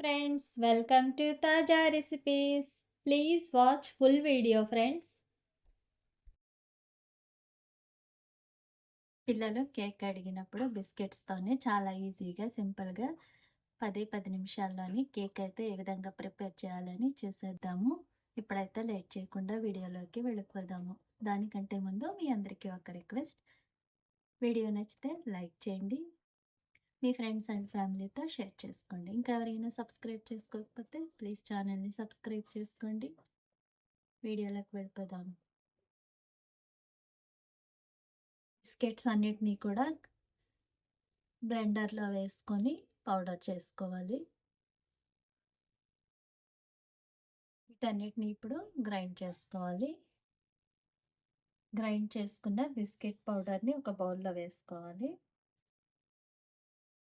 Friends, welcome to తాజా recipes. Please watch full video friends. పిల్లలు cake అడిగినప్పుడు బిస్కెట్స్తోనే చాలా ఈజీగా సింపుల్గా 10 నిమిషాల్లోని కేక్ అయితే ఏ విధంగా ప్రిపేర్ చేయాలని చూసేద్దాము. ఇప్పుడైతే లేట్ చేయకుండా వీడియోలోకి వెళ్ళిపోదాము. దానికంటే ముందు మీ అందరికీ ఒక రిక్వెస్ట్. వీడియో నచ్చితే లైక్ చేయండి, మీ ఫ్రెండ్స్ అండ్ ఫ్యామిలీతో షేర్ చేసుకోండి. ఇంకా ఎవరైనా సబ్స్క్రైబ్ చేసుకోకపోతే ప్లీజ్ ఛానల్ని సబ్స్క్రైబ్ చేసుకోండి. వీడియోలోకి వెళ్ళిపోదాం. బిస్కెట్స్ అన్నిటినీ కూడా బ్లెండర్లో వేసుకొని పౌడర్ చేసుకోవాలి. వీటన్నిటిని ఇప్పుడు గ్రైండ్ చేసుకోవాలి. గ్రైండ్ చేసుకున్న బిస్కెట్ పౌడర్ని ఒక బౌల్లో వేసుకోవాలి.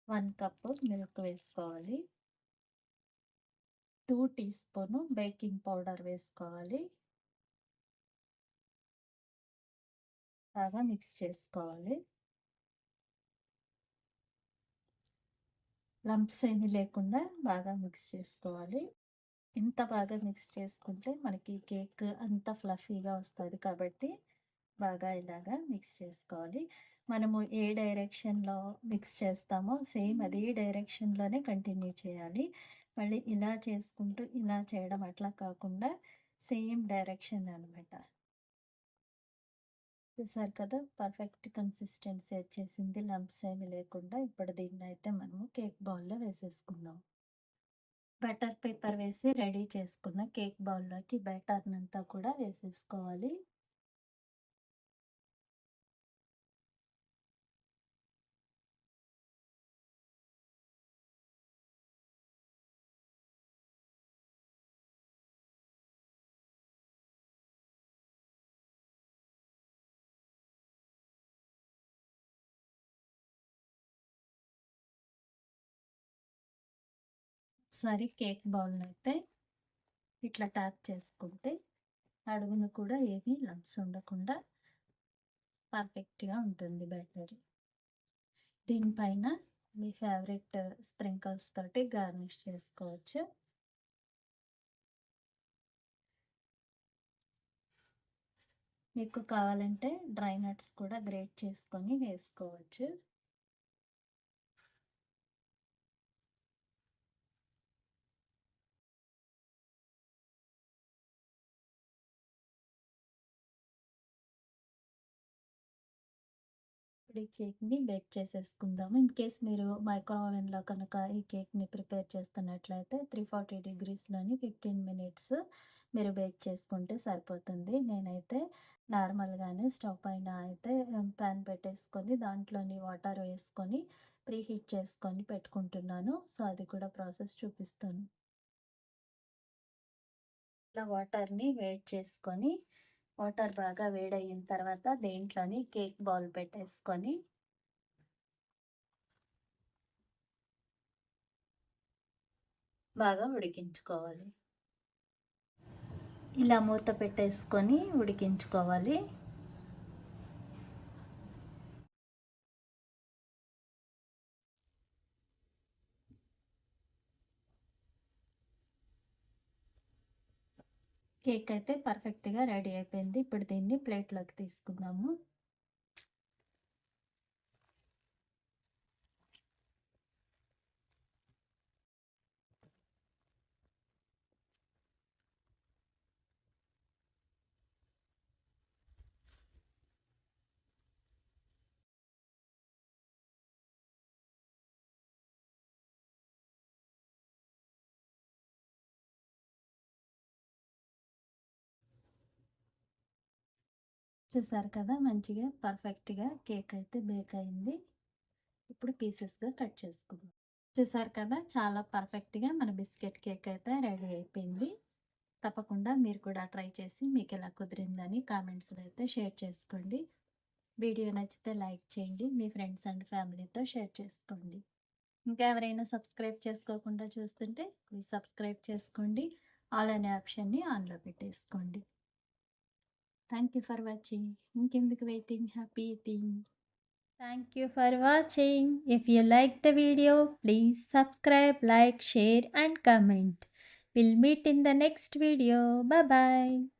1 కప్పు మిల్క్ వేసుకోవాలి. 2 టీ స్పూన్ బేకింగ్ పౌడర్ వేసుకోవాలి. బాగా మిక్స్ చేసుకోవాలి. లంప్స్ ఏమీ లేకుండా బాగా మిక్స్ చేసుకోవాలి. ఇంత బాగా మిక్స్ చేసుకుంటే మనకి కేక్ అంత ఫ్లఫీగా వస్తుంది కాబట్టి బాగా ఇలాగా మిక్స్ చేసుకోవాలి. మనము ఏ డైరెక్షన్లో మిక్స్ చేస్తామో సేమ్ అదే డైరెక్షన్లోనే కంటిన్యూ చేయాలి. మళ్ళీ ఇలా చేసుకుంటూ ఇలా చేయడం అట్లా కాకుండా సేమ్ డైరెక్షన్ అనమాట. చూసారు కదా, పర్ఫెక్ట్ కన్సిస్టెన్సీ వచ్చేసింది, లంప్స్ ఏమి లేకుండా. ఇప్పుడు దీన్ని అయితే మనము కేక్ బౌల్లో వేసేసుకుందాం. బటర్ పేపర్ వేసి రెడీ చేసుకున్న కేక్ బౌల్లోకి బ్యాటర్నంతా కూడా వేసేసుకోవాలి. ఒకసారి కేక్ బౌల్ని అయితే ఇట్లా ట్యాప్ చేసుకుంటే అడుగును కూడా ఏమీ లంప్స్ ఉండకుండా పర్ఫెక్ట్గా ఉంటుంది బ్యాటర్. దీనిపైన మీ ఫేవరెట్ స్ప్రింకల్స్ తోటి గార్నిష్ చేసుకోవచ్చు. మీకు కావాలంటే డ్రై నట్స్ కూడా గ్రేట్ చేసుకొని వేసుకోవచ్చు. ఇప్పుడు ఈ కేక్ని బేక్ చేసేసుకుందాము. ఇన్ కేస్ మీరు మైక్రో ఓవెన్లో కనుక ఈ కేక్ని ప్రిపేర్ చేస్తున్నట్లయితే 340 డిగ్రీస్లోని 15 మినిట్స్ మీరు బేక్ చేసుకుంటే సరిపోతుంది. నేనైతే నార్మల్గానే స్టవ్ పైన అయితే ప్యాన్ పెట్టేసుకొని దాంట్లోని వాటర్ వేసుకొని ప్రీ హీట్ చేసుకొని పెట్టుకుంటున్నాను. సో అది కూడా ప్రాసెస్ చూపిస్తాను. ఇలా వాటర్ని వేడి చేసుకొని వాటర్ బాగా వేడయిన తర్వాత దేంట్లోని కేక్ బౌల్ పెట్టేసుకొని బాగా ఉడికించుకోవాలి. ఇలా మూత పెట్టేసుకొని ఉడికించుకోవాలి. కేక్ అయితే పర్ఫెక్ట్గా రెడీ అయిపోయింది. ఇప్పుడు దీన్ని ప్లేట్లోకి తీసుకుందాము. చూసారు కదా, మంచిగా పర్ఫెక్ట్గా కేక్ అయితే బేక్ అయింది. ఇప్పుడు పీసెస్గా కట్ చేసుకుందాం. చూసారు కదా, చాలా పర్ఫెక్ట్గా మన బిస్కెట్ కేక్ అయితే రెడీ అయిపోయింది. తప్పకుండా మీరు కూడా ట్రై చేసి మీకు ఎలా కుదిరిందని కామెంట్స్లో అయితే షేర్ చేసుకోండి. వీడియో నచ్చితే లైక్ చేయండి, మీ ఫ్రెండ్స్ అండ్ ఫ్యామిలీతో షేర్ చేసుకోండి. ఇంకా ఎవరైనా సబ్స్క్రైబ్ చేసుకోకుండా చూస్తుంటే ప్లీజ్ సబ్స్క్రైబ్ చేసుకోండి. ఆల్ అనే ఆప్షన్ని ఆన్లో పెట్టేసుకోండి. Thank you for watching. ఇంకెందుకు waiting, happy eating. Thank you for watching. If you like the video, please subscribe, like, share and comment. We'll meet in the next video. Bye bye.